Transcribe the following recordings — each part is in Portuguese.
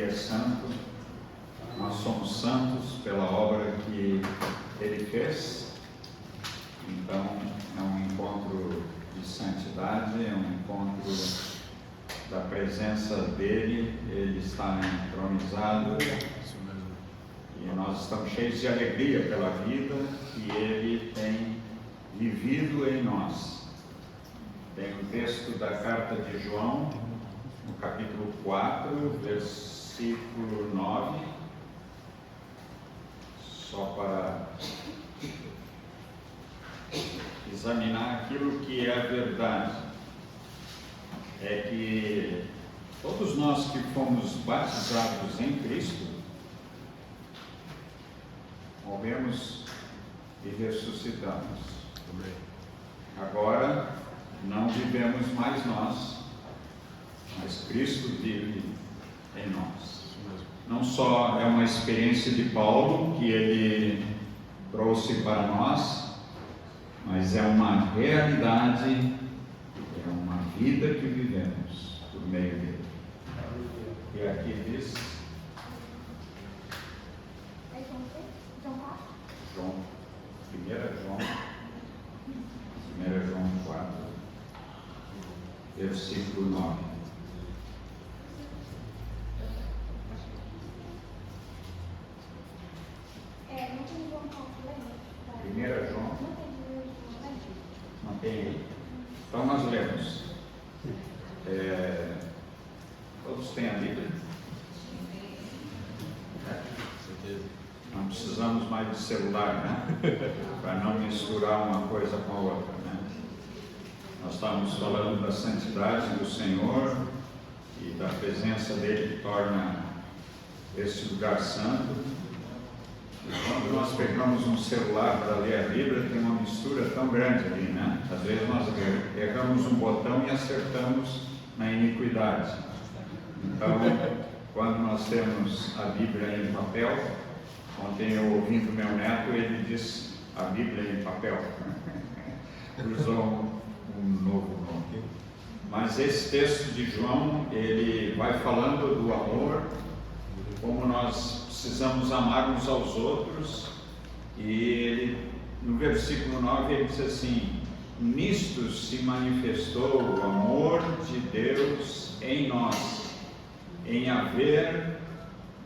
é santo, nós somos santos pela obra que Ele fez. Então é um encontro de santidade, é um encontro da presença dEle. Ele está entronizado e nós estamos cheios de alegria pela vida que Ele tem vivido em nós. Tem um texto da carta de João, no capítulo 4, versículo 9, só para examinar aquilo que é a verdade. É que todos nós que fomos batizados em Cristo, morremos e ressuscitamos. Agora não vivemos mais nós, mas Cristo vive em nós. Não só é uma experiência de Paulo que ele trouxe para nós, mas é uma realidade, é uma vida que vivemos por meio dele. E aqui diz João, 1 João 4, versículo 9. Primeira João. Não tem aí. Então nós lemos. Todos têm a Bíblia? Não precisamos mais de celular, né? Para não misturar uma coisa com a outra, né? Nós estamos falando da santidade do Senhor e da presença dele que torna esse lugar santo. E quando nós pegamos um celular para ler a Bíblia, tem uma mistura tão grande ali, né? Às vezes nós erramos um botão e acertamos na iniquidade. Então, quando nós temos a Bíblia em papel, ontem eu ouvindo meu neto, ele disse a Bíblia em papel. Usou um novo nome. Mas esse texto de João, ele vai falando do amor, como nós precisamos amar uns aos outros, e ele, no versículo 9 ele diz assim: nisto se manifestou o amor de Deus em nós, em haver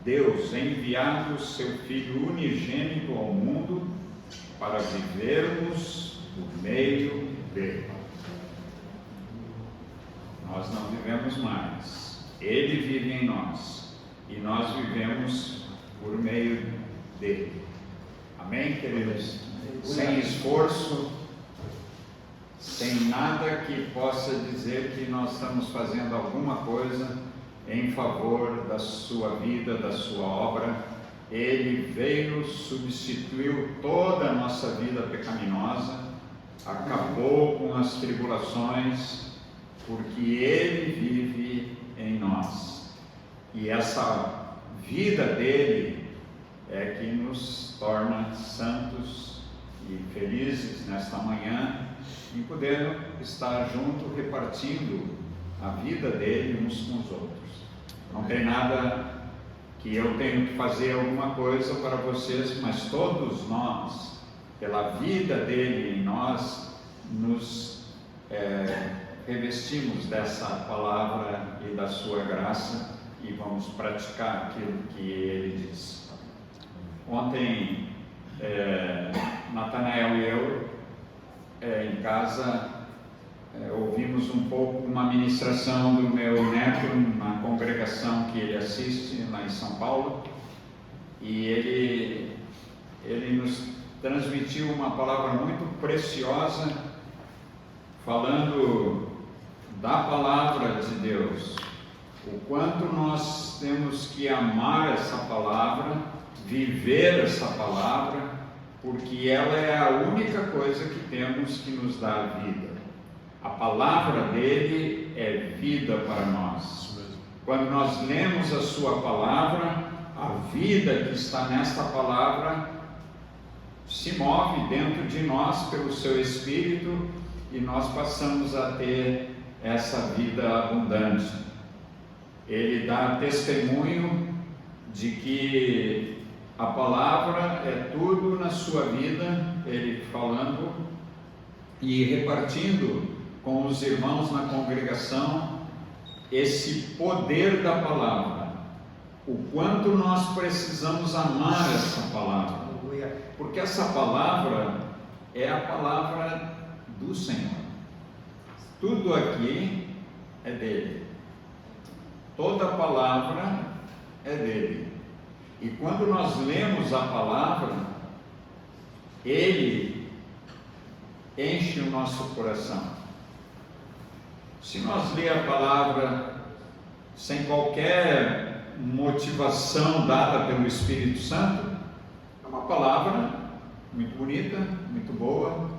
Deus enviado o seu Filho unigênito ao mundo para vivermos por meio dele. Nós não vivemos mais, Ele vive em nós e nós vivemos por meio dele. Amém, queridos? Sem esforço, sem nada que possa dizer que nós estamos fazendo alguma coisa em favor da sua vida, da sua obra. Ele veio, substituiu toda a nossa vida pecaminosa, acabou com as tribulações, porque Ele vive em nós. E essa vida dele é que nos torna santos e felizes nesta manhã, em poder estar junto, repartindo a vida dele uns com os outros. Não tem nada que eu tenho que fazer alguma coisa para vocês, mas todos nós, pela vida dele em nós, nos revestimos dessa palavra e da sua graça e vamos praticar aquilo que ele diz. Ontem, Natanael e eu, em casa, ouvimos um pouco uma ministração do meu neto na congregação que ele assiste lá em São Paulo, e ele nos transmitiu uma palavra muito preciosa, falando da palavra de Deus, o quanto nós temos que amar essa palavra, viver essa palavra, porque ela é a única coisa que temos que nos dá a vida. A palavra dele é vida para nós. Quando nós lemos a sua palavra, a vida que está nesta palavra se move dentro de nós pelo seu Espírito e nós passamos a ter essa vida abundante. Ele dá testemunho de que a palavra é tudo na sua vida, ele falando e repartindo com os irmãos na congregação esse poder da palavra, o quanto nós precisamos amar essa palavra, porque essa palavra é a palavra do Senhor. Tudo aqui é dele, toda palavra é dele. E quando nós lemos a palavra, ele enche o nosso coração. Se nós ler a palavra sem qualquer motivação dada pelo Espírito Santo, é uma palavra muito bonita, muito boa,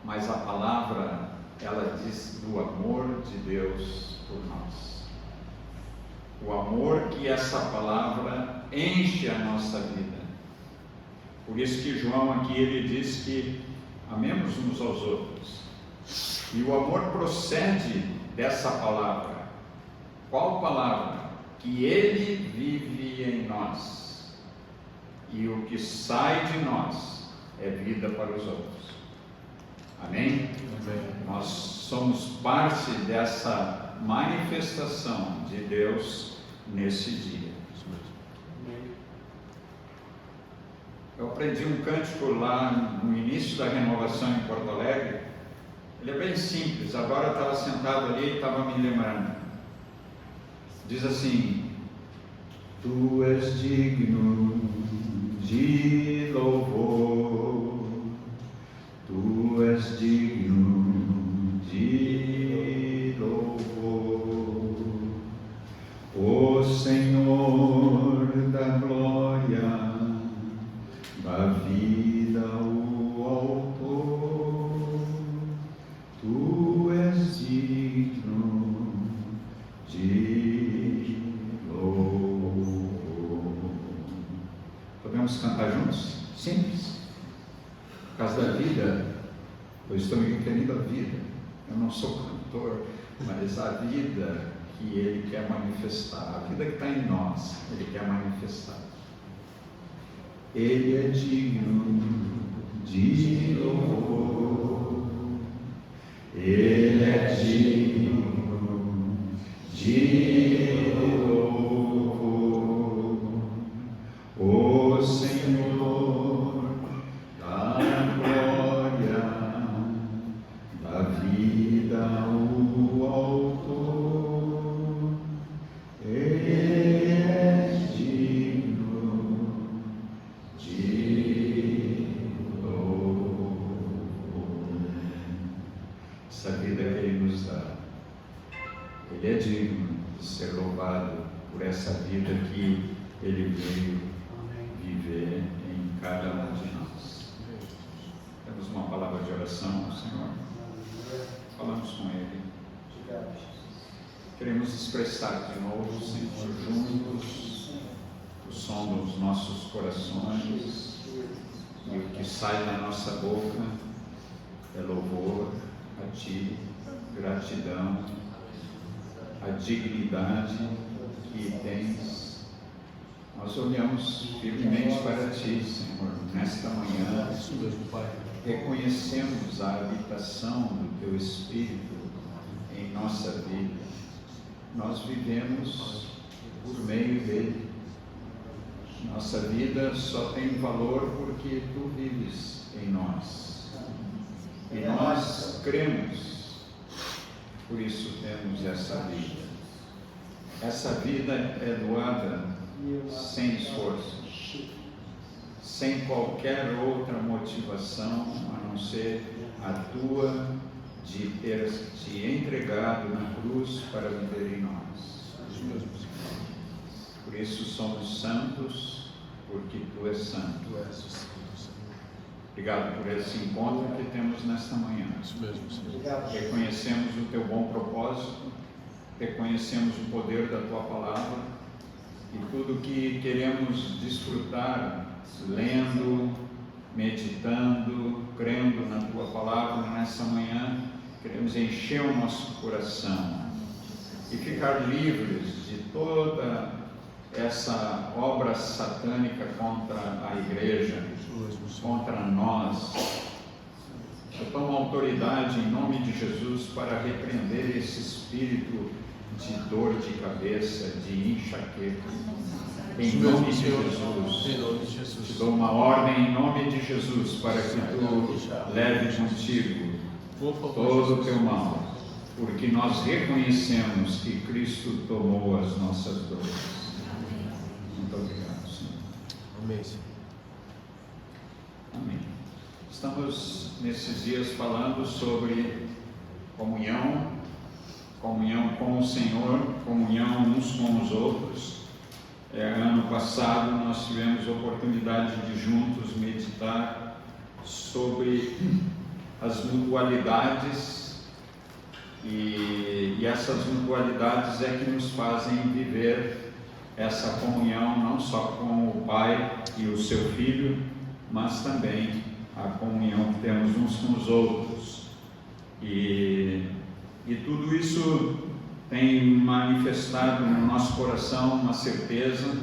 mas a palavra, ela diz do amor de Deus por nós. O amor que essa palavra enche a nossa vida. Por isso que João aqui ele diz que amemos uns aos outros. E o amor procede dessa palavra. Qual palavra? Que ele vive em nós. E o que sai de nós é vida para os outros. Amém? Amém. Nós somos parte dessa manifestação de Deus nesse dia. Eu aprendi um cântico lá no início da renovação em Porto Alegre. Ele é bem simples, agora eu estava sentado ali e estava me lembrando. Diz assim: Tu és digno de louvor, Tu és digno de louvor, o Senhor da glória, da vida, o autor, Tu és digno de louvor. Podemos cantar juntos? Simples. Por causa da vida, eu estou me referindo à vida. Eu não sou cantor, mas a vida que Ele quer manifestar, a vida que está em nós, Ele quer manifestar. Ele é digno de louvor, Ele é digno de louvor, o Senhor da glória, da vida, o autor, Ele é digno de louvor. Essa vida que Ele nos dá, Ele é digno de ser louvado por essa vida que Ele veio viver em cada um de nós. Temos uma palavra de oração ao Senhor. Falamos com Ele. Queremos expressar de novo, Senhor, juntos, o som dos nossos corações, e o que sai da nossa boca é louvor a Ti, gratidão, a dignidade que tens. Nós olhamos firmemente para Ti, Senhor, nesta manhã, reconhecemos a habitação do Teu Espírito em nossa vida. Nós vivemos por meio dele. Nossa vida só tem valor porque Tu vives em nós. E nós cremos, por isso temos essa vida. Essa vida é doada sem esforço, sem qualquer outra motivação a não ser a Tua de ter Te entregado na cruz para viver em nós. Por isso somos santos, porque Tu és santo. Obrigado por esse encontro que temos nesta manhã. Reconhecemos o Teu bom propósito, reconhecemos o poder da Tua palavra e tudo que queremos desfrutar, lendo, meditando, crendo na Tua palavra nessa manhã. Queremos encher o nosso coração e ficar livres de toda essa obra satânica contra a igreja, contra nós. Eu tomo autoridade em nome de Jesus para repreender esse espírito de dor de cabeça, de enxaqueca. Em nome de Jesus. Te dou uma ordem em nome de Jesus para que tu leve contigo todo o teu mal, porque nós reconhecemos que Cristo tomou as nossas dores. Muito obrigado, Senhor. Amém, Senhor. Amém. Estamos nesses dias falando sobre comunhão com o Senhor, comunhão uns com os outros. Ano passado nós tivemos a oportunidade de juntos meditar sobre as mutualidades e essas mutualidades é que nos fazem viver essa comunhão não só com o Pai e o seu Filho, mas também a comunhão que temos uns com os outros. E tudo isso tem manifestado no nosso coração uma certeza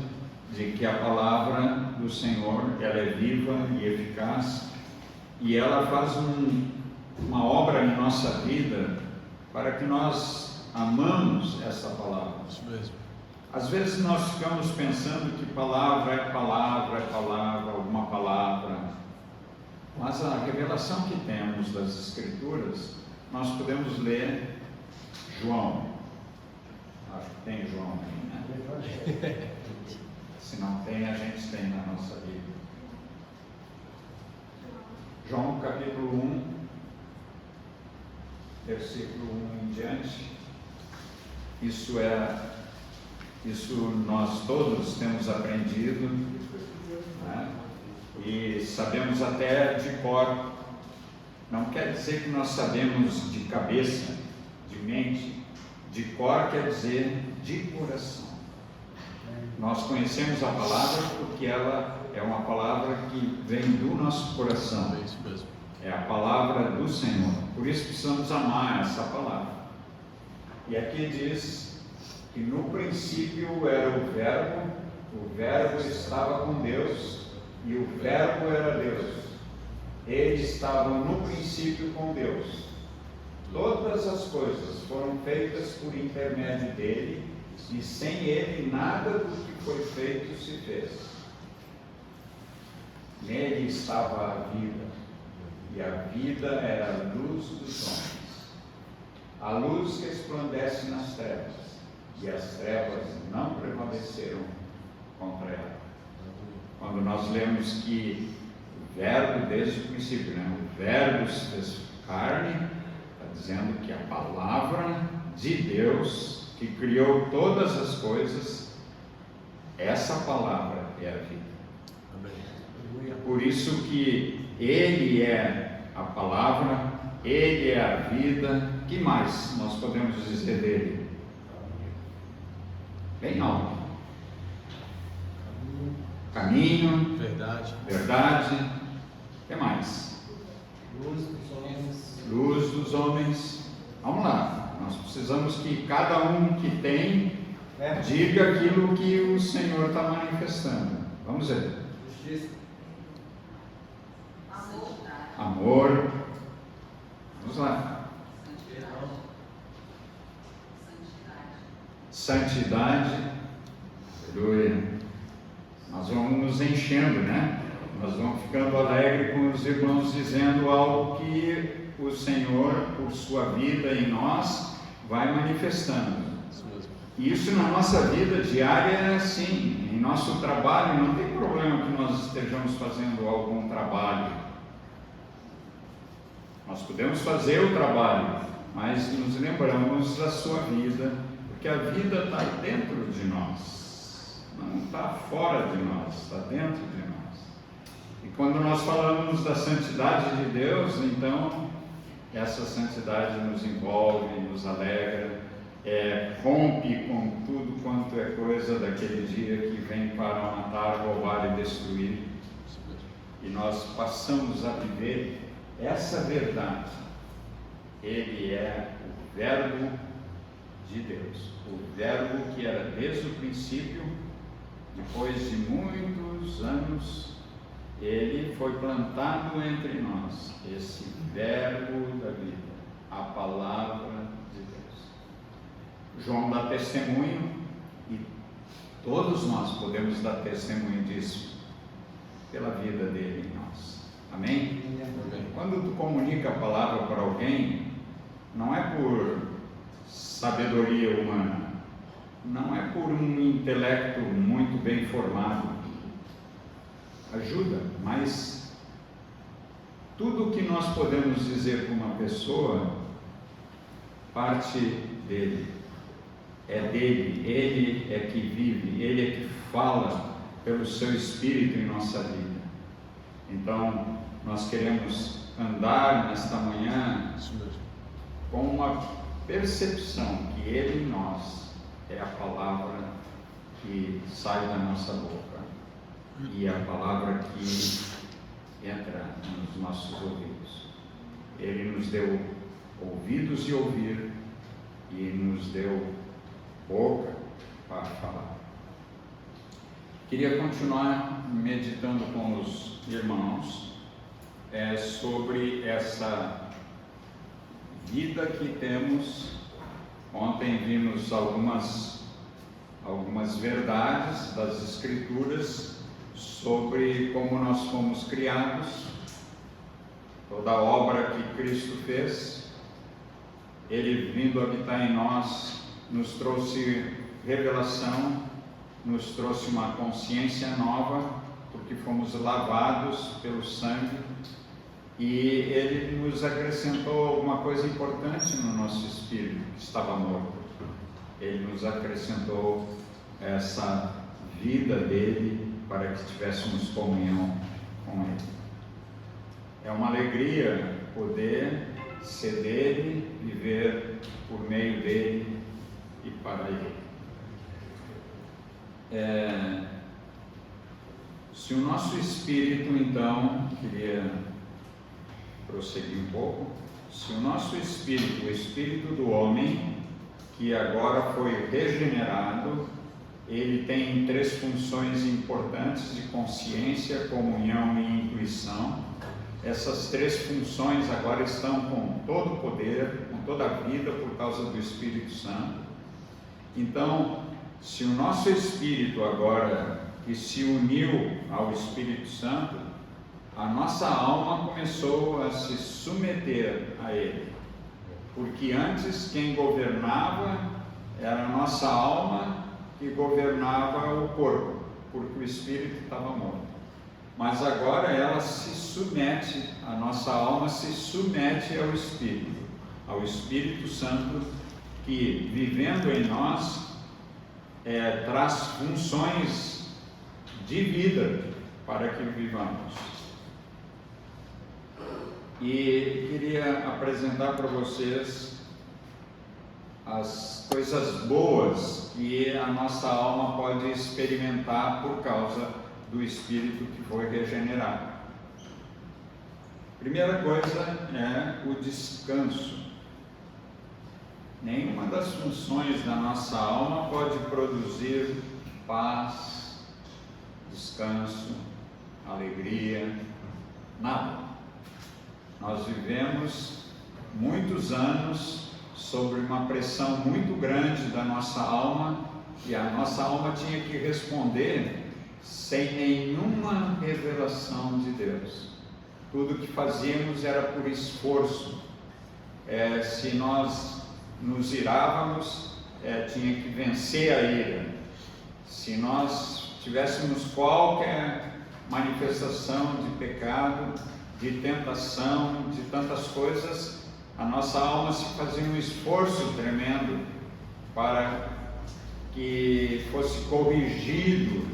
de que a palavra do Senhor, ela é viva e eficaz, e ela faz uma obra em nossa vida para que nós amamos essa palavra. Isso mesmo. Às vezes nós ficamos pensando que palavra é palavra, alguma palavra, mas a revelação que temos das Escrituras, nós podemos ler João. Acho que tem João aí, né? Se não tem, a gente tem na nossa Bíblia. João capítulo 1, versículo 1 em diante. Isso nós todos temos aprendido, né? E sabemos até de cor. Não quer dizer que nós sabemos de cabeça, de mente. De cor quer dizer de coração. Nós conhecemos a palavra porque ela é uma palavra que vem do nosso coração. É isso mesmo. É a palavra do Senhor. Por isso precisamos amar essa palavra. E aqui diz que no princípio era o Verbo estava com Deus e o Verbo era Deus. Ele estava no princípio com Deus. Todas as coisas foram feitas por intermédio dele, e sem ele nada do que foi feito se fez. Nele estava a vida, e a vida era a luz dos homens. A luz que resplandece nas trevas, e as trevas não prevaleceram contra ela. Quando nós lemos que o Verbo, desde o princípio, o Verbo se fez carne, está dizendo que a palavra de Deus, que criou todas as coisas, essa palavra é a vida. Amém. Por isso que Ele é a palavra, Ele é a vida. Que mais nós podemos dizer dele? Bem alto. Caminho, verdade. O que mais? Luz dos homens. Vamos lá. Nós precisamos que cada um que tem diga aquilo que o Senhor está manifestando. Vamos ver. Justiça. Amor. Vamos lá. Santidade. Aleluia. Nós vamos nos enchendo, né? Nós vamos ficando alegres com os irmãos dizendo algo que o Senhor, por sua vida em nós, vai manifestando. Isso na nossa vida diária é assim. Em nosso trabalho não tem problema que nós estejamos fazendo algum trabalho. Nós podemos fazer o trabalho, mas nos lembramos da sua vida, porque a vida está dentro de nós, não está fora de nós, está dentro de nós. E quando nós falamos da santidade de Deus, então essa santidade nos envolve, nos alegra, rompe com tudo quanto é coisa daquele dia que vem para matar, roubar e destruir. E nós passamos a viver essa verdade. Ele é o Verbo de Deus, o Verbo que era desde o princípio depois de muitos anos, ele foi plantado entre nós, esse verbo da vida, a palavra de Deus. João dá testemunho, e todos nós podemos dar testemunho disso, pela vida dele em nós. Amém? Amém. Quando tu comunica a palavra para alguém, não é por sabedoria humana, não é por um intelecto muito bem formado, ajuda, mas tudo que nós podemos dizer para uma pessoa parte dele, é dele, ele é que vive, ele é que fala pelo seu Espírito em nossa vida. Então, nós queremos andar nesta manhã Isso mesmo. com uma percepção que ele em nós é a palavra que sai da nossa boca e a palavra que entra nos nossos ouvidos. Ele nos deu ouvidos de ouvir e nos deu boca para falar. Queria continuar meditando com os irmãos sobre essa vida que temos. Ontem vimos algumas verdades das Escrituras sobre como nós fomos criados, toda a obra que Cristo fez. Ele vindo habitar em nós nos trouxe revelação, nos trouxe uma consciência nova, porque fomos lavados pelo sangue, e ele nos acrescentou alguma coisa importante no nosso espírito que estava morto. Ele nos acrescentou essa vida dele para que tivéssemos comunhão com ele. É uma alegria poder ser dele, viver por meio dele e para ele. Se o nosso espírito, então, queria prosseguir um pouco, se o nosso espírito, o espírito do homem, que agora foi regenerado, ele tem 3 funções importantes de consciência, comunhão e intuição. Essas 3 funções agora estão com todo o poder, com toda a vida, por causa do Espírito Santo. Então, se o nosso espírito agora, que se uniu ao Espírito Santo, a nossa alma começou a se submeter a ele, porque antes quem governava era a nossa alma, que governava o corpo, porque o espírito estava morto. Mas agora ela se submete, a nossa alma se submete ao Espírito Santo, que vivendo em nós traz funções de vida para que vivamos. E queria apresentar para vocês as coisas boas que a nossa alma pode experimentar por causa do Espírito que foi regenerado. Primeira coisa é o descanso. Nenhuma das funções da nossa alma pode produzir paz, descanso, alegria, nada. Nós vivemos muitos anos sobre uma pressão muito grande da nossa alma, e a nossa alma tinha que responder sem nenhuma revelação de Deus. Tudo que fazíamos era por esforço. Se nós nos irávamos, tinha que vencer a ira. Se nós tivéssemos qualquer manifestação de pecado, de tentação, de tantas coisas, a nossa alma se fazia um esforço tremendo para que fosse corrigido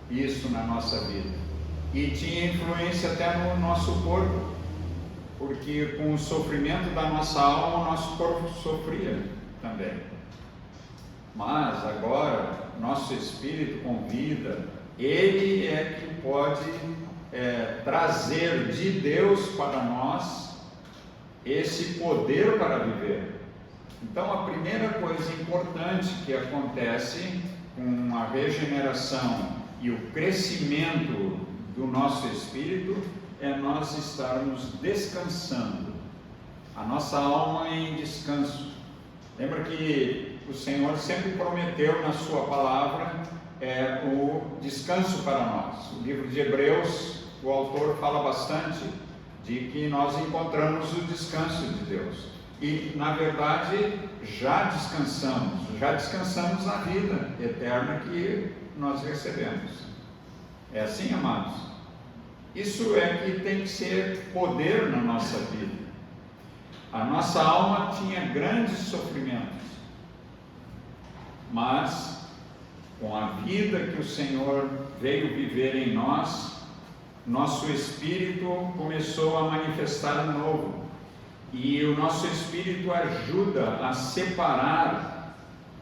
isso na nossa vida. E tinha influência até no nosso corpo, porque com o sofrimento da nossa alma, o nosso corpo sofria também. Mas agora, nosso espírito com vida, ele é que pode trazer de Deus para nós esse poder para viver. Então, a primeira coisa importante que acontece com a regeneração e o crescimento do nosso espírito é nós estarmos descansando, a nossa alma em descanso. Lembra que o Senhor sempre prometeu na sua palavra o descanso para nós. O livro de Hebreus, o autor fala bastante de que nós encontramos o descanso de Deus. E, na verdade, já descansamos na vida eterna que nós recebemos. É assim, amados? Isso é que tem que ser poder na nossa vida. A nossa alma tinha grandes sofrimentos, mas com a vida que o Senhor veio viver em nós, nosso espírito começou a manifestar de novo. E o nosso espírito ajuda a separar,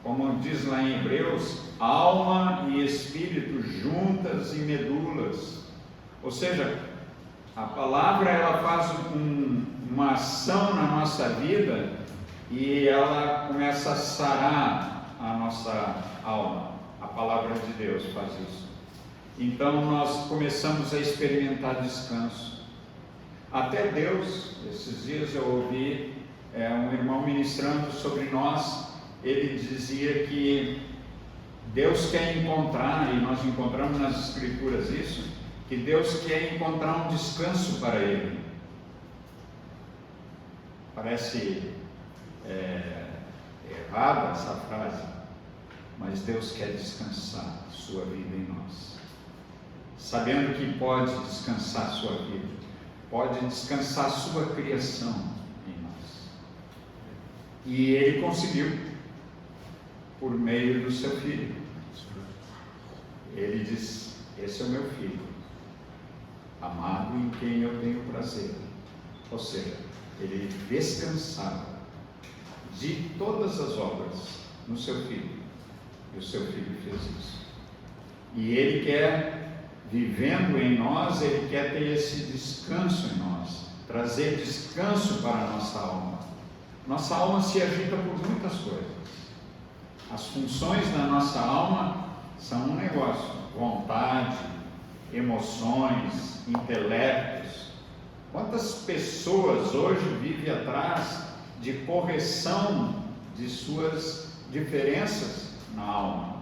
como diz lá em Hebreus, alma e espírito juntas e medulas. Ou seja, a palavra ela faz uma ação na nossa vida e ela começa a sarar a nossa alma. A palavra de Deus faz isso. Então nós começamos a experimentar descanso. Até Deus, esses dias eu ouvi um irmão ministrando sobre nós. Ele dizia que Deus quer encontrar, e nós encontramos nas Escrituras isso, que Deus quer encontrar um descanso para Ele. Parece errada essa frase, mas Deus quer descansar a sua vida em nós, sabendo que pode descansar a sua vida, pode descansar a sua criação em nós. E Ele conseguiu, por meio do seu Filho. Ele diz: esse é o meu Filho, amado em quem eu tenho prazer. Ou seja, Ele descansava de todas as obras no seu Filho, e o seu Filho fez isso. E Ele quer, vivendo em nós, Ele quer ter esse descanso em nós, trazer descanso para a nossa alma. Nossa alma se agita por muitas coisas. As funções da nossa alma são um negócio: vontade, emoções, intelectos. Quantas pessoas hoje vivem atrás de correção de suas diferenças na alma?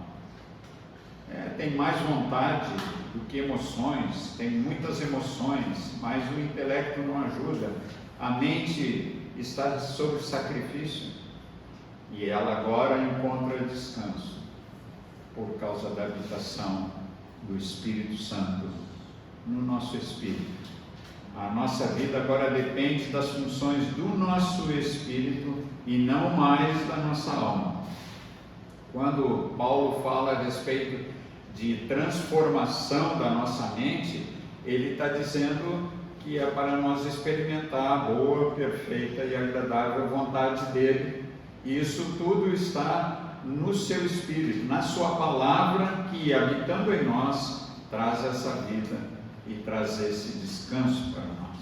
Tem mais vontade do que emoções, tem muitas emoções, mas o intelecto não ajuda. A mente está sob sacrifício e ela agora encontra descanso por causa da habitação do Espírito Santo no nosso espírito. A nossa vida agora depende das funções do nosso espírito e não mais da nossa alma. Quando Paulo fala a respeito de transformação da nossa mente, ele está dizendo que é para nós experimentar a boa, perfeita e agradável vontade dele. E isso tudo está no seu espírito, na sua palavra, que habitando em nós traz essa vida e traz esse descanso para nós.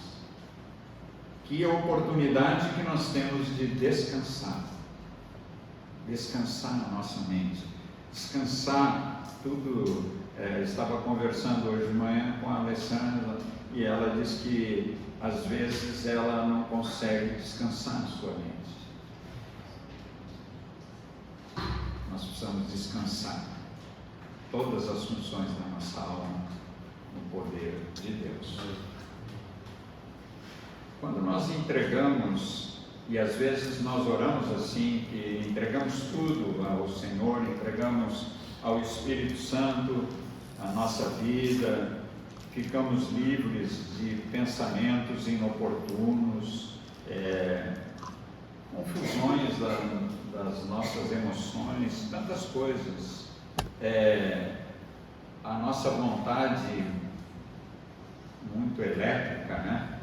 Que oportunidade que nós temos de descansar na nossa mente, descansar tudo. Estava conversando hoje de manhã com a Alessandra e ela diz que às vezes ela não consegue descansar na sua mente. Nós precisamos descansar todas as funções da nossa alma no poder de Deus. Quando nós entregamos, e às vezes nós oramos assim, que entregamos tudo ao Senhor, entregamos ao Espírito Santo a nossa vida, ficamos livres de pensamentos inoportunos, confusões das nossas emoções, tantas coisas. A nossa vontade muito elétrica, né?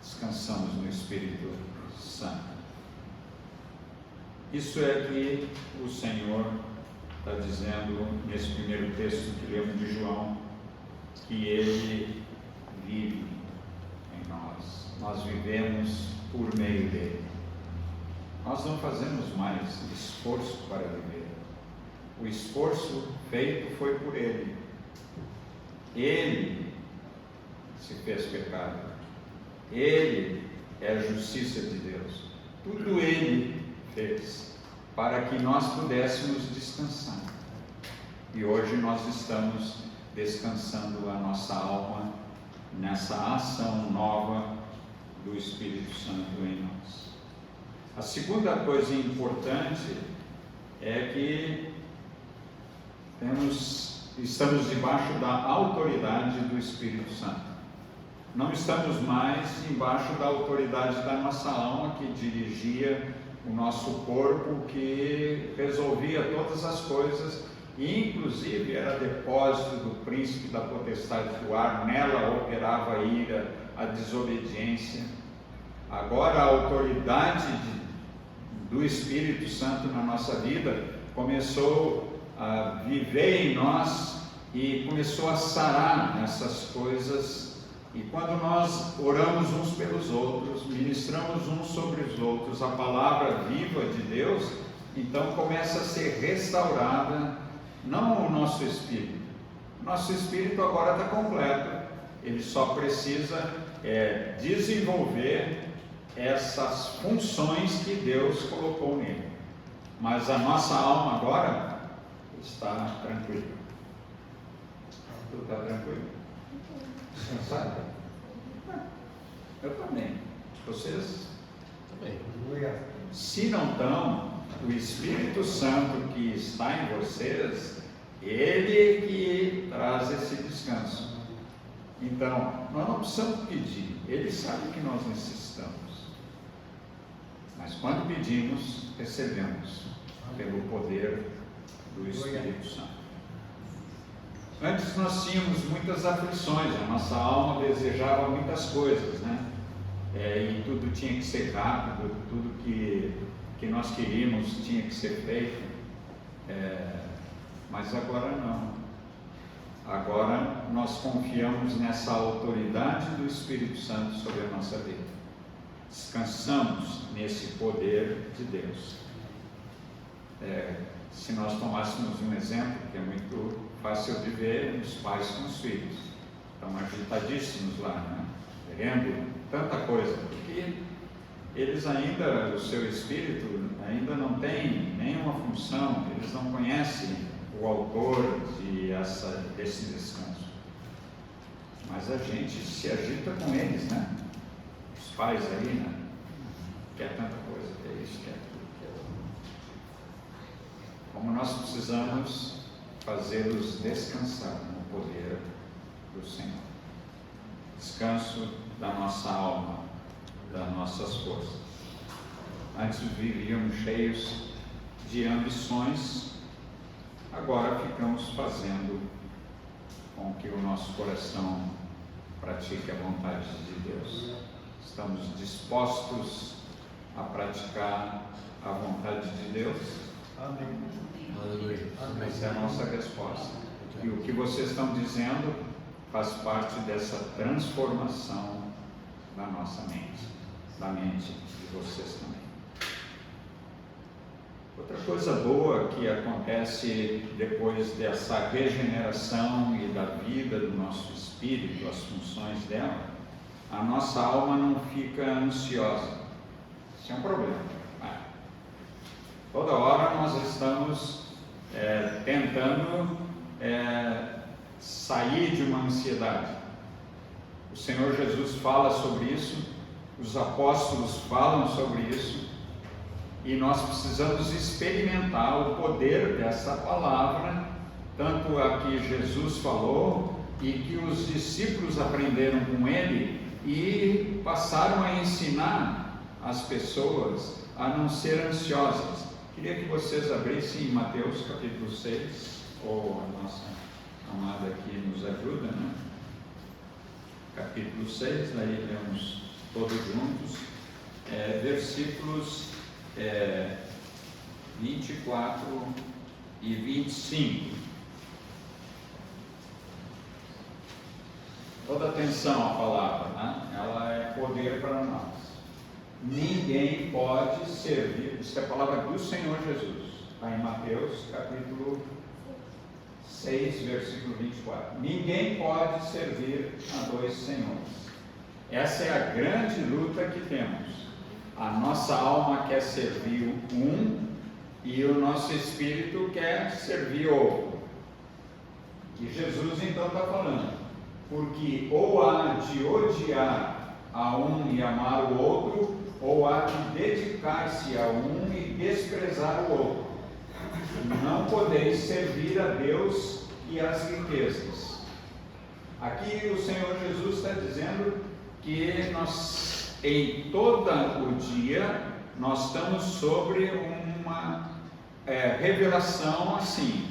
Descansamos no Espírito Santo. Isso é que o Senhor está dizendo nesse primeiro texto que lemos de João, que Ele vive em nós. Nós vivemos por meio dele. Nós não fazemos mais esforço para viver. o esforço feito foi por Ele. Ele se fez pecado. Ele é a justiça de Deus. Tudo Ele fez para que nós pudéssemos descansar. E hoje nós estamos descansando a nossa alma nessa ação nova do Espírito Santo em nós. A segunda coisa importante é que estamos debaixo da autoridade do Espírito Santo. Não estamos mais embaixo da autoridade da nossa alma, que dirigia o nosso corpo, que resolvia todas as coisas, e inclusive era depósito do príncipe da potestade do ar, nela operava a ira, a desobediência. Agora a autoridade do Espírito Santo na nossa vida começou a viver em nós e começou a sarar essas coisas. E quando nós oramos uns pelos outros, ministramos uns sobre os outros a palavra viva de Deus, então começa a ser restaurada, não o nosso espírito. Nosso espírito agora está completo, ele só precisa desenvolver essas funções que Deus colocou nele. Mas a nossa alma agora está tranquila. Tu está tranquilo? Descansado? Eu também. Vocês? Também. Se não estão, o Espírito Santo que está em vocês, ele que traz esse descanso. Então, nós não precisamos pedir, ele sabe que nós necessitamos. Mas quando pedimos, recebemos pelo poder do Espírito Santo. Antes nós tínhamos muitas aflições, a nossa alma desejava muitas coisas, né? E tudo tinha que ser rápido, tudo que nós queríamos tinha que ser feito. Mas agora não. Agora nós confiamos nessa autoridade do Espírito Santo sobre a nossa vida. Descansamos nesse poder de Deus. Se nós tomássemos um exemplo, que é muito fácil de ver, os pais com os filhos, estão agitadíssimos lá, né? Querendo tanta coisa, porque eles ainda, o seu espírito ainda não tem nenhuma função, eles não conhecem o autor desse descanso. Mas a gente se agita com eles, né? Os pais aí, né? Quer tanta coisa, quer isso, quer aquilo, quer aquilo. Como nós precisamos fazê-los descansar no poder do Senhor. Descanso da nossa alma, das nossas forças. Antes vivíamos cheios de ambições, agora ficamos fazendo com que o nosso coração pratique a vontade de Deus. Estamos dispostos a praticar a vontade de Deus? Amém. Essa é a nossa resposta. E o que vocês estão dizendo faz parte dessa transformação da nossa mente, da mente de vocês também. Outra coisa boa que acontece depois dessa regeneração e da vida do nosso espírito, as funções dela, a nossa alma não fica ansiosa. Isso é um problema. Toda hora nós estamos tentando sair de uma ansiedade. O Senhor Jesus fala sobre isso, os apóstolos falam sobre isso, e nós precisamos experimentar o poder dessa palavra, tanto a que Jesus falou e que os discípulos aprenderam com ele e passaram a ensinar as pessoas a não ser ansiosas. Queria que vocês abrissem em Mateus capítulo 6, ou a nossa amada aqui nos ajuda, né? Capítulo 6, daí lemos todos juntos, versículos 24 e 25. Toda atenção à palavra, né? Ela é poder para nós. Ninguém pode servir, isso é a palavra do Senhor Jesus. está em Mateus, capítulo 6, versículo 24. Ninguém pode servir a dois senhores. Essa é a grande luta que temos. A nossa alma quer servir um e o nosso espírito quer servir outro. E Jesus então está falando, porque ou há de odiar a um e amar o outro, ou há de dedicar-se a um e desprezar o outro. Não podeis servir a Deus e às riquezas. Aqui o Senhor Jesus está dizendo que nós, em todo o dia, nós estamos sobre uma revelação assim,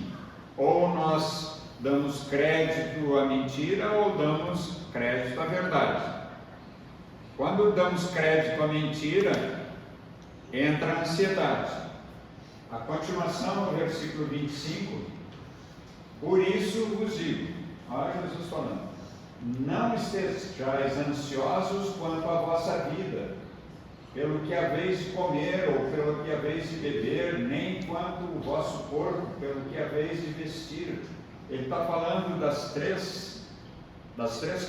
ou nós damos crédito à mentira ou damos crédito à verdade. Quando damos crédito à mentira, entra a ansiedade. A continuação, no versículo 25, por isso vos digo, olha Jesus falando, não estejais ansiosos quanto à vossa vida, pelo que haveis de comer ou pelo que haveis de beber, nem quanto o vosso corpo, pelo que haveis de vestir. Ele está falando das três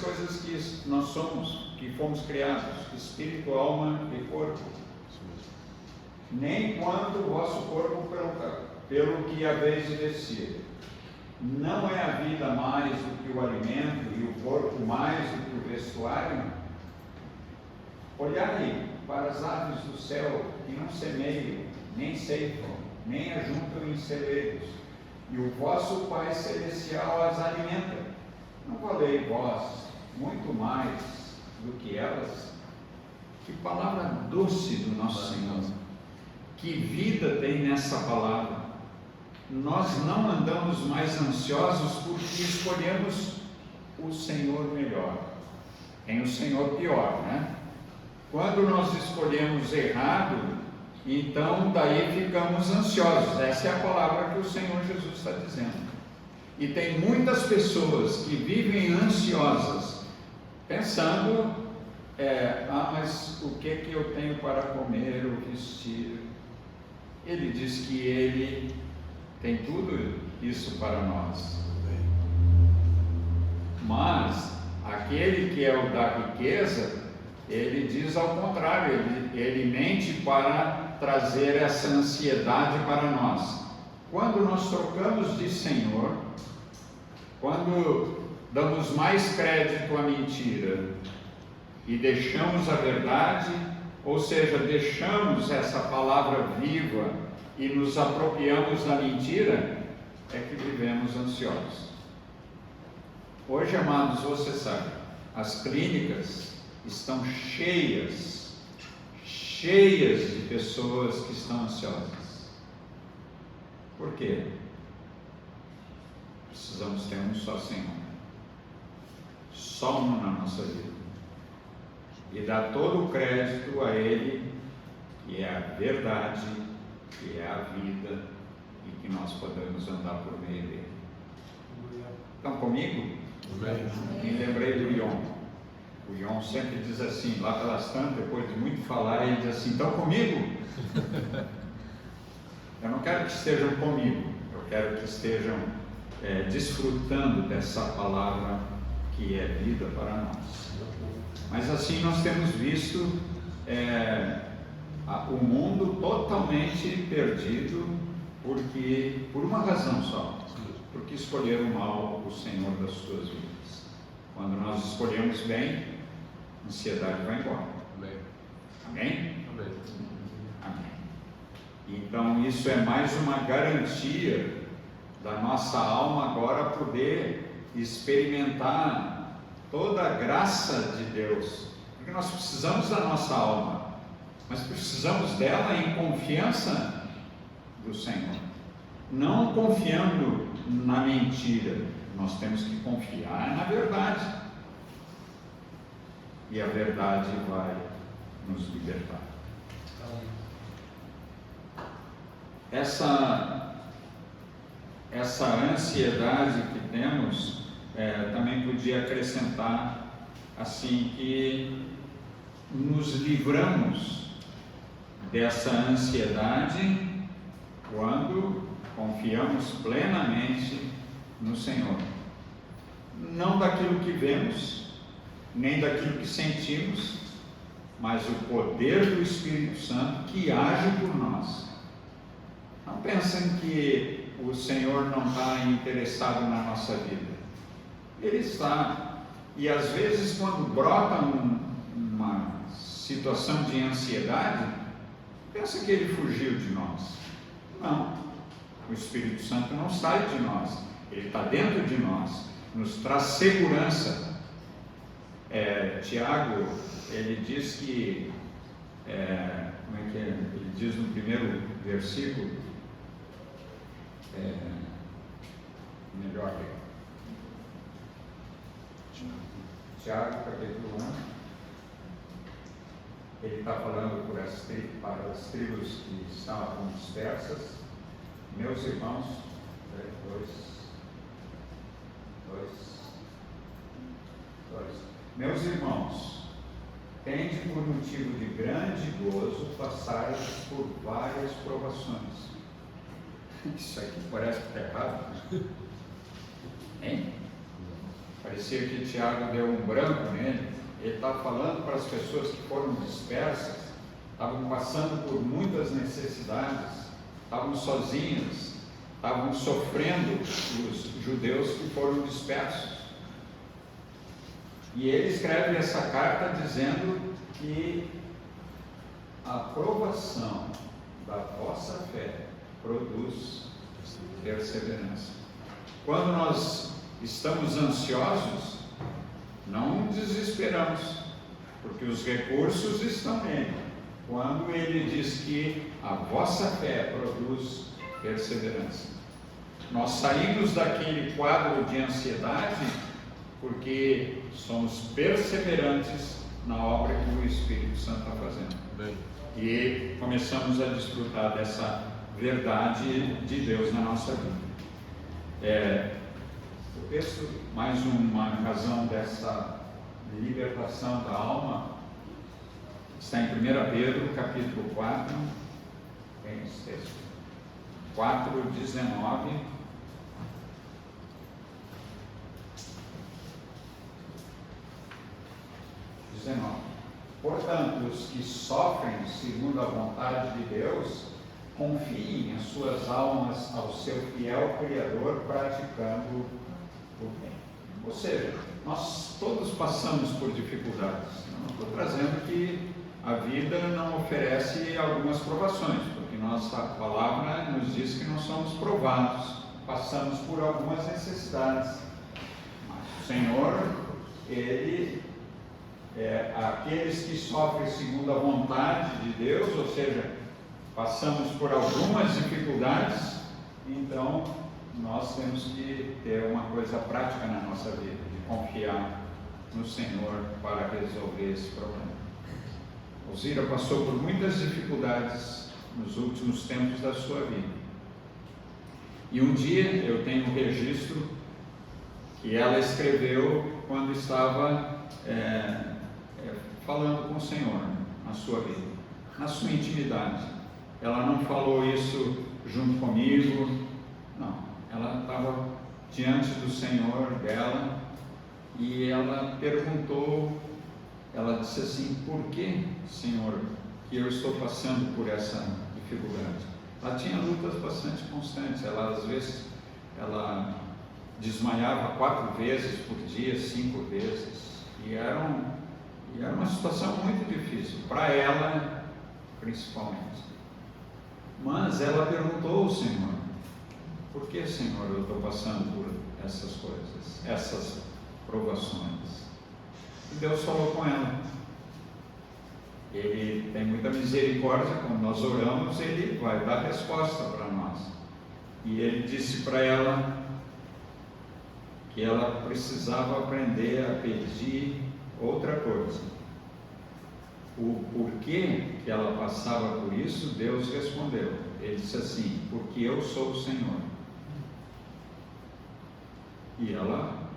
coisas que nós somos, que fomos criados, espírito, alma e corpo. Nem quanto o vosso corpo pelo que haveis de vestir. Não é a vida mais do que o alimento e o corpo mais do que o vestuário? Olhai para as aves do céu, que não semeiam, nem ceifam, nem ajuntam em celeiros, e o vosso Pai Celestial as alimenta. Não valei vós muito mais do que elas? Que palavra doce do nosso Senhor! Que vida tem nessa palavra! Nós não andamos mais ansiosos porque escolhemos o Senhor melhor. Tem o Senhor pior, né? Quando nós escolhemos errado, então daí ficamos ansiosos. Essa é a palavra que o Senhor Jesus está dizendo. E tem muitas pessoas que vivem ansiosas, pensando, mas o que eu tenho para comer ou vestir? Ele diz que Ele tem tudo isso para nós. Mas aquele que é o da riqueza, ele diz ao contrário, ele mente para trazer essa ansiedade para nós. Quando nós trocamos de Senhor, quando damos mais crédito à mentira e deixamos a verdade, ou seja, deixamos essa palavra viva e nos apropriamos da mentira, é que vivemos ansiosos. Hoje, amados, você sabe, as clínicas estão cheias de pessoas que estão ansiosas. Por quê? Precisamos ter um só Senhor, só um na nossa vida, e dar todo o crédito a Ele, que é a verdade, que é a vida, e que nós podemos andar por meio dele. Estão comigo? Me lembrei do Ion. O Ion sempre diz assim, lá pelas tantas, depois de muito falar, ele diz assim, estão comigo? Eu não quero que estejam comigo, eu quero que estejam desfrutando dessa palavra que é vida para nós. Mas assim nós temos visto o mundo totalmente perdido, porque por uma razão só, porque escolheram mal o Senhor das suas vidas. Quando nós escolhemos bem, a ansiedade vai embora. Amém? Amém? Amém. Amém. Então isso é mais uma garantia da nossa alma agora poder experimentar toda a graça de Deus, porque nós precisamos da nossa alma, mas precisamos dela em confiança do Senhor, não confiando na mentira. Nós temos que confiar na verdade, e a verdade vai nos libertar. Essa ansiedade que temos também podia acrescentar assim que nos livramos dessa ansiedade quando confiamos plenamente no Senhor. Não daquilo que vemos, nem daquilo que sentimos, mas o poder do Espírito Santo que age por nós. Não pensem que o Senhor não está interessado na nossa vida. Ele está. E às vezes, quando brota uma situação de ansiedade, pensa que Ele fugiu de nós. Não. O Espírito Santo não sai de nós. Ele está dentro de nós. Nos traz segurança. Tiago, ele diz que, como é que é? Ele diz no primeiro versículo, melhor ler. Tiago, capítulo 1, ele está falando para as tribos que estavam dispersas. Meus irmãos, meus irmãos, tende por motivo de grande gozo passar por várias provações. Isso aqui parece que está errado, hein? Parecia que Tiago deu um branco nele. Ele está falando para as pessoas que foram dispersas, estavam passando por muitas necessidades, estavam sozinhas, estavam sofrendo, os judeus que foram dispersos. E ele escreve essa carta dizendo que a provação da vossa fé produz perseverança. Quando nós estamos ansiosos, não desesperamos, porque os recursos estão nele. Quando ele diz que a vossa fé produz perseverança, nós saímos daquele quadro de ansiedade porque somos perseverantes na obra que o Espírito Santo está fazendo. Bem. E começamos a desfrutar dessa verdade de Deus na nossa vida. O texto, mais uma razão dessa libertação da alma, está em 1 Pedro, capítulo 4, tem esse texto, 4:19. Portanto, os que sofrem segundo a vontade de Deus, confiem as suas almas ao seu fiel Criador, praticando o bem. Ou seja, nós todos passamos por dificuldades. Não estou trazendo que a vida não oferece algumas provações, porque nossa palavra nos diz que nós somos provados, passamos por algumas necessidades. Mas o Senhor, Ele aqueles que sofrem segundo a vontade de Deus, ou seja, passamos por algumas dificuldades, então nós temos que ter uma coisa prática na nossa vida, de confiar no Senhor para resolver esse problema. Alzira passou por muitas dificuldades nos últimos tempos da sua vida, e um dia eu tenho um registro que ela escreveu quando estava falando com o Senhor na sua vida, na sua intimidade. Ela não falou isso junto comigo, não. Ela estava diante do Senhor dela e ela perguntou, ela disse assim: por que, Senhor, que eu estou passando por essa dificuldade? Ela tinha lutas bastante constantes. Ela, às vezes, ela desmaiava 4 vezes por dia, 5 vezes, e era uma situação muito difícil, para ela principalmente. Mas ela perguntou ao Senhor: por que, Senhor, eu estou passando por essas coisas, essas provações? E Deus falou com ela. Ele tem muita misericórdia, quando nós oramos, Ele vai dar resposta para nós. E Ele disse para ela que ela precisava aprender a pedir outra coisa. O porquê que ela passava por isso, Deus respondeu. Ele disse assim: porque eu sou o Senhor. E ela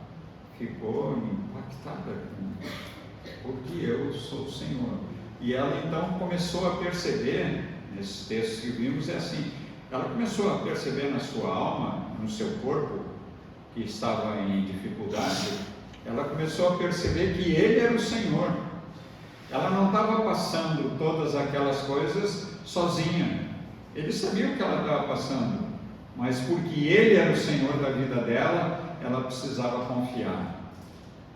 ficou impactada com porque eu sou o Senhor. E ela então começou a perceber, nesse texto que vimos, é assim: ela começou a perceber na sua alma, no seu corpo, que estava em dificuldade, ela começou a perceber que Ele era o Senhor. Ela não estava passando todas aquelas coisas sozinha. Ele sabia o que ela estava passando, mas porque Ele era o Senhor da vida dela, ela precisava confiar.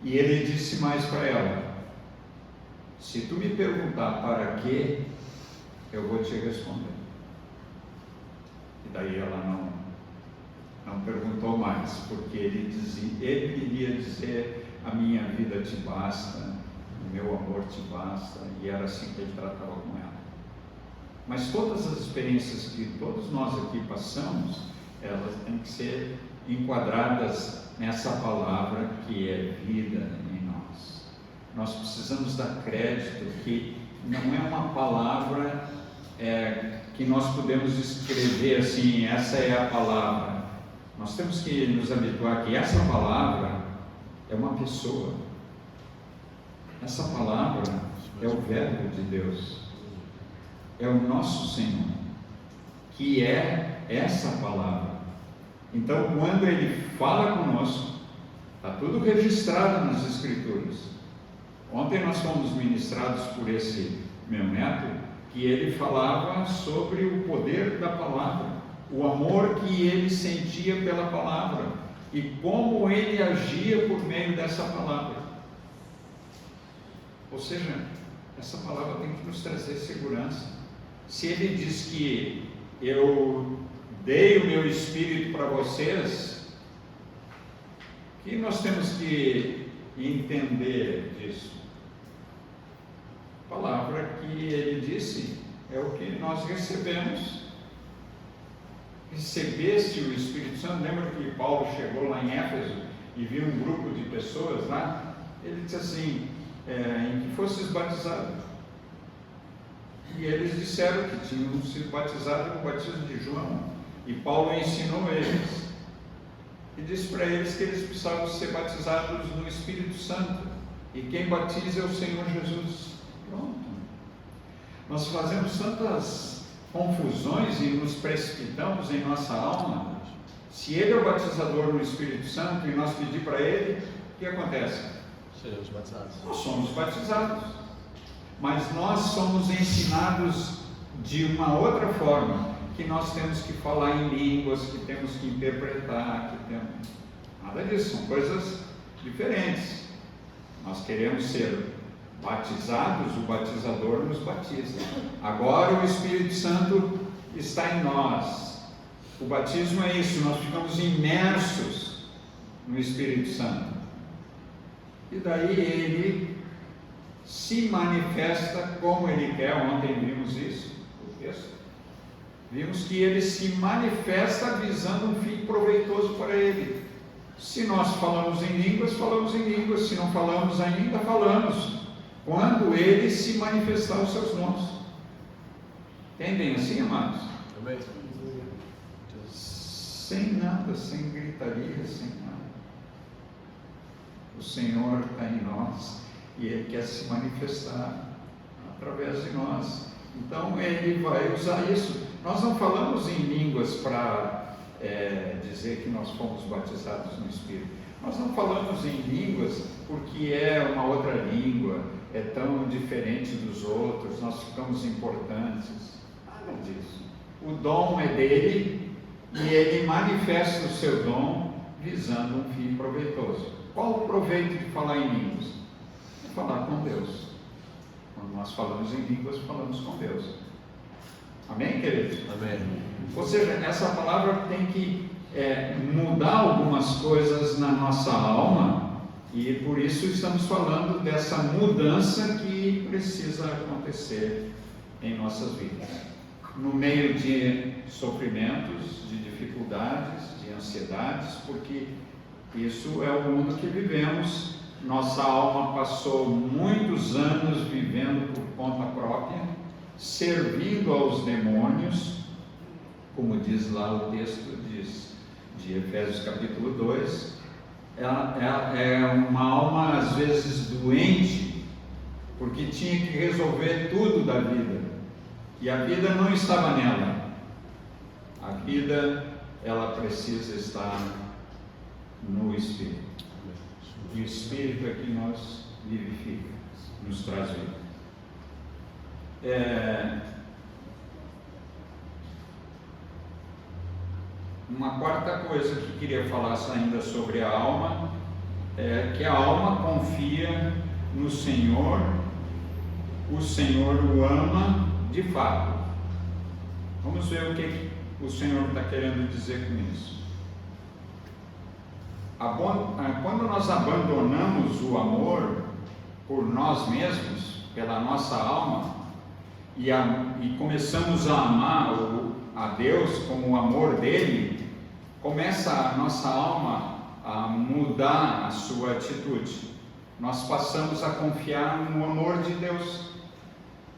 E Ele disse mais para ela: se tu me perguntar para quê, eu vou te responder. E daí ela não perguntou mais, porque ele iria dizer: a minha vida te basta, o meu amor te basta, e era assim que ele tratava com ela. Mas todas as experiências que todos nós aqui passamos, elas têm que ser enquadradas nessa palavra que é vida em nós. Nós precisamos dar crédito que não é uma palavra que nós podemos escrever assim, essa é a palavra. Nós temos que nos habituar que essa palavra é uma pessoa. Essa palavra é o Verbo de Deus, é o nosso Senhor, que é essa palavra. Então, quando Ele fala conosco, está tudo registrado nas Escrituras. Ontem nós fomos ministrados por esse meu neto, que ele falava sobre o poder da palavra, o amor que ele sentia pela palavra e como ele agia por meio dessa palavra. Ou seja, essa palavra tem que nos trazer segurança. Se ele diz que eu dei o meu Espírito para vocês, o que nós temos que entender disso? A palavra que ele disse é o que nós recebemos. Recebeste o Espírito Santo. Lembra que Paulo chegou lá em Éfeso e viu um grupo de pessoas lá? Ele disse assim: em que fostes batizados? E eles disseram que tinham sido batizados no batismo de João. E Paulo ensinou eles e disse para eles que eles precisavam ser batizados no Espírito Santo, e quem batiza é o Senhor Jesus. Pronto. Nós fazemos tantas confusões e nos precipitamos em nossa alma. Se Ele é o batizador no Espírito Santo e nós pedir para Ele, o que acontece? Seremos batizados. Nós somos batizados, mas nós somos ensinados de uma outra forma, que nós temos que falar em línguas, que temos que interpretar, que temos... Nada disso, são coisas diferentes. Nós queremos ser batizados, o batizador nos batiza. Agora o Espírito Santo está em nós. O batismo é isso, nós ficamos imersos no Espírito Santo. E daí Ele se manifesta como Ele quer. Ontem vimos isso, o texto. Vimos que Ele se manifesta visando um fim proveitoso para Ele. Se nós falamos em línguas, falamos em línguas. Se não falamos ainda, falamos. Quando Ele se manifestar os seus dons. Entendem assim, amados? Amém. Sem nada, sem gritaria, sem nada. O Senhor está em nós e Ele quer se manifestar através de nós. Então Ele vai usar isso. Nós não falamos em línguas para dizer que nós fomos batizados no Espírito. Nós não falamos em línguas porque é uma outra língua, é tão diferente dos outros, nós ficamos importantes. Nada disso. O dom é dele e Ele manifesta o seu dom visando um fim proveitoso. Qual o proveito de falar em línguas? É falar com Deus. Quando nós falamos em línguas, falamos com Deus. Amém, queridos? Amém. Ou seja, essa palavra tem que mudar algumas coisas na nossa alma, e por isso estamos falando dessa mudança que precisa acontecer em nossas vidas. No meio de sofrimentos, de dificuldades, de ansiedades, porque isso é o mundo que vivemos. Nossa alma passou muitos anos vivendo por conta própria, servindo aos demônios, como diz lá o texto de Efésios capítulo 2, é uma alma às vezes doente, porque tinha que resolver tudo da vida, e a vida não estava nela, A vida, ela precisa estar no Espírito. E o Espírito é que nos vivifica, nos traz vida. Uma quarta coisa que queria falar ainda sobre a alma é que a alma confia no Senhor, o Senhor o ama de fato. Vamos ver o que o Senhor está querendo dizer com isso. Quando nós abandonamos o amor por nós mesmos, pela nossa alma, e começamos a amar a Deus como o amor dele, começa a nossa alma a mudar a sua atitude. Nós passamos a confiar no amor de Deus,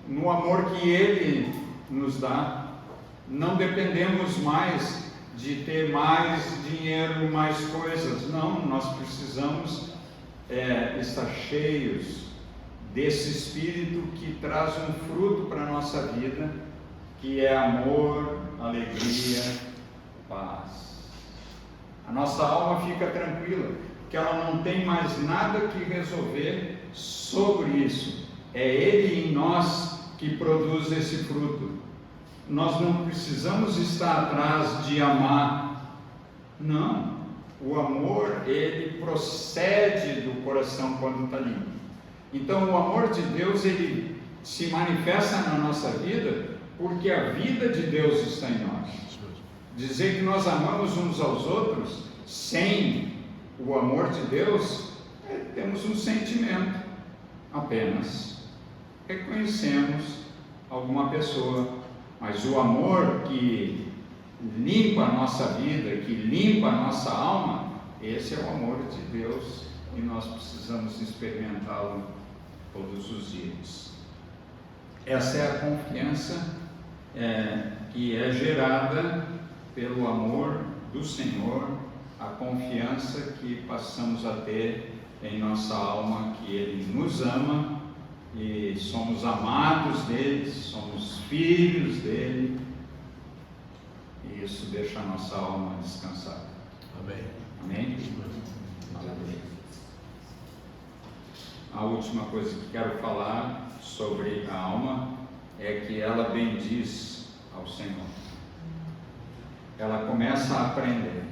no amor que Ele nos dá. Não dependemos mais de ter mais dinheiro, mais coisas. Não, nós precisamos estar cheios desse Espírito que traz um fruto para a nossa vida, que é amor, alegria, paz. A nossa alma fica tranquila, porque ela não tem mais nada que resolver sobre isso. É Ele em nós que produz esse fruto. Nós não precisamos estar atrás de amar. Não. O amor, ele procede do coração quando está limpo. Então, o amor de Deus, ele se manifesta na nossa vida porque a vida de Deus está em nós. Dizer que nós amamos uns aos outros sem o amor de Deus, temos um sentimento apenas. Reconhecemos alguma pessoa, mas o amor que limpa a nossa vida, que limpa a nossa alma, esse é o amor de Deus e nós precisamos experimentá-lo todos os dias. Essa é a confiança que é gerada pelo amor do Senhor, a confiança que passamos a ter em nossa alma, que Ele nos ama e somos amados dele, somos filhos dele, e isso deixa a nossa alma descansada. Amém. Amém? Aleluia. A última coisa que quero falar sobre a alma é que ela bendiz ao Senhor. Ela começa a aprender.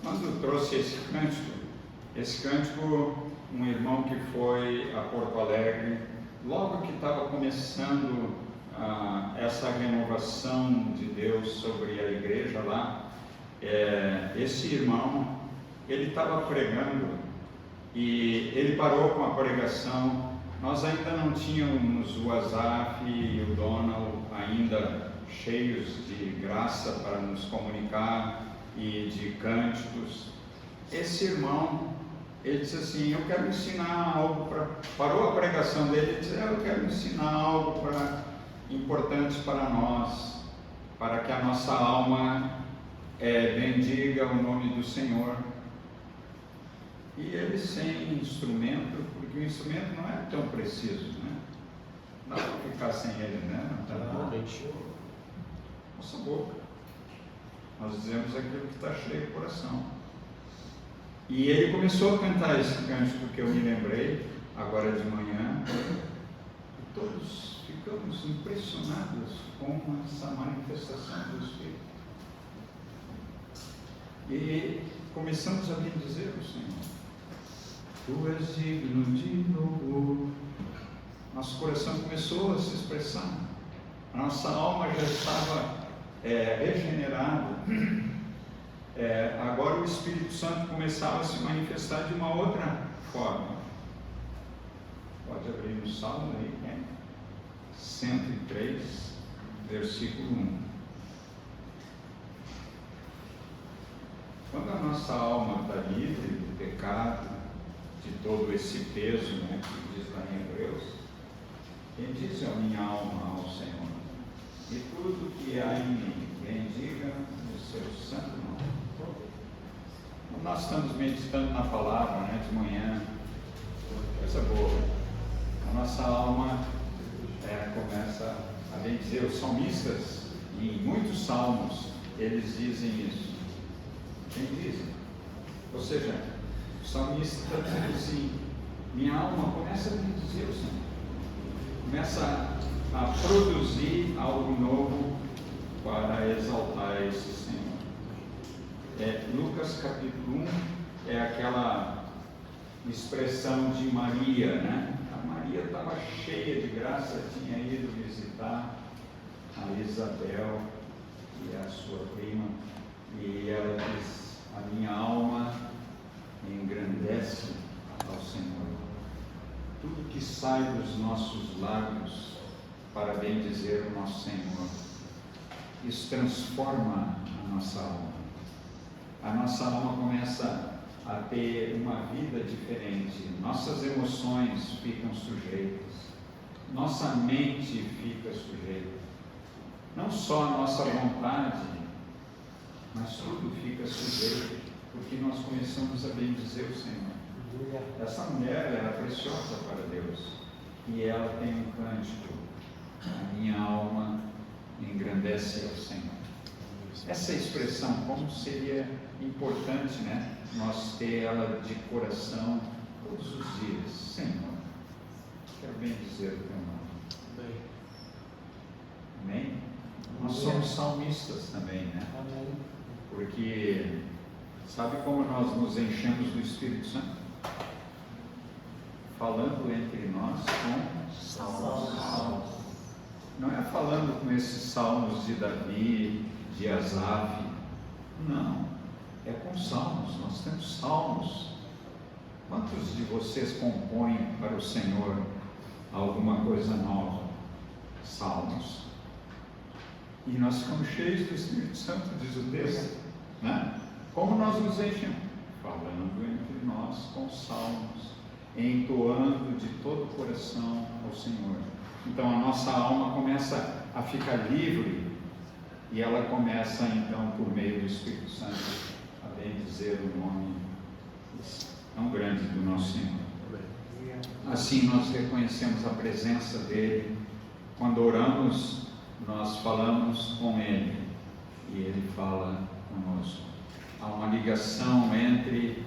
Quando trouxe esse cântico, um irmão que foi a Porto Alegre, logo que estava começando essa renovação de Deus sobre a igreja lá, esse irmão, ele estava pregando e ele parou com a pregação. Nós ainda não tínhamos o Asaf e o Donald ainda cheios de graça para nos comunicar e de cânticos. Esse irmão, ele disse assim: eu quero ensinar algo parou a pregação dele e disse: eu quero ensinar algo importante para nós, para que a nossa alma bendiga o nome do Senhor. E ele sem instrumento, porque o instrumento não é tão preciso, né? Não dá para ficar sem ele, né? Nossa boca. Nós dizemos aquilo que está cheio do coração. E ele começou a cantar esse cântico que eu me lembrei agora de manhã. E todos ficamos impressionados com essa manifestação do Espírito. E começamos a bendizer o Senhor. Tu és digno de louvor. Nosso coração começou a se expressar. A nossa alma já estava regenerada. Agora o Espírito Santo começava a se manifestar de uma outra forma. Pode abrir no Salmo aí, 103, versículo 1. Quando a nossa alma está livre do pecado, de todo esse peso, que diz lá em Hebreus, bendize a minha alma ao Senhor, e tudo que há em mim, bendiga o seu santo nome. Nós estamos meditando na palavra, de manhã, coisa boa. A nossa alma começa a bendizer. Os salmistas, em muitos salmos, eles dizem isso. Quem dizem? Ou seja, o salmista está dizendo assim: minha alma começa a bendizer o Senhor, começa a produzir algo novo para exaltar esse Senhor. Lucas capítulo 1 é aquela expressão de Maria, né? A Maria estava cheia de graça, tinha ido visitar a Isabel e a sua prima, e ela diz: a minha alma engrandece ao Senhor. Tudo que sai dos nossos lábios para bendizer o nosso Senhor, isso transforma a nossa alma. A nossa alma começa a ter uma vida diferente, nossas emoções ficam sujeitas, nossa mente fica sujeita, não só a nossa vontade, mas tudo fica sujeito, porque nós começamos a bendizer o Senhor. Essa mulher era preciosa para Deus, e ela tem um cântico: a minha alma engrandece ao Senhor. Essa expressão, como seria importante, né, nós ter ela de coração todos os dias. Senhor, quero bendizer o teu nome. Amém? Nós somos salmistas também, né? Porque sabe como nós nos enchemos do Espírito Santo? Falando entre nós com salmos. Não é falando com esses salmos de Davi, de Asaf. Não, é com salmos. Nós temos salmos. Quantos de vocês compõem para o Senhor alguma coisa nova? Salmos. E nós ficamos cheios do Espírito Santo, diz o texto, né? Como nós nos enchemos? Falando entre nós com salmos, entoando de todo o coração ao Senhor. Então a nossa alma começa a ficar livre, e ela começa então, por meio do Espírito Santo, a bendizer o nome tão grande do nosso Senhor. Assim nós reconhecemos a presença dele. Quando oramos, nós falamos com ele e ele fala conosco. Há uma ligação entre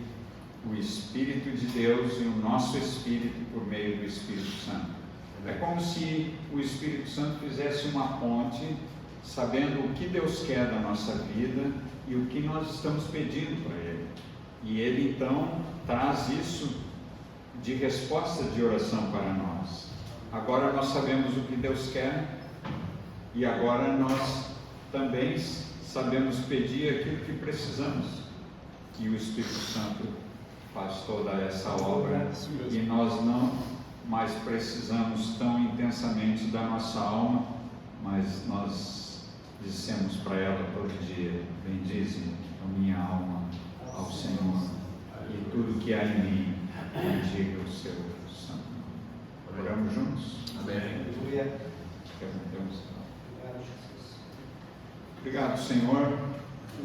o Espírito de Deus e o nosso espírito por meio do Espírito Santo. É como se o Espírito Santo fizesse uma ponte, sabendo o que Deus quer da nossa vida e o que nós estamos pedindo para Ele. E Ele então traz isso de resposta de oração para nós. Agora nós sabemos o que Deus quer, e agora nós também sabemos pedir aquilo que precisamos. E o Espírito Santo faz toda essa obra, e nós não mais precisamos tão intensamente da nossa alma, mas nós dissemos para ela todo dia: bendize a minha alma ao Senhor, e tudo que há em mim bendiga o seu santo nome. Oramos juntos? Amém. Obrigado, Senhor.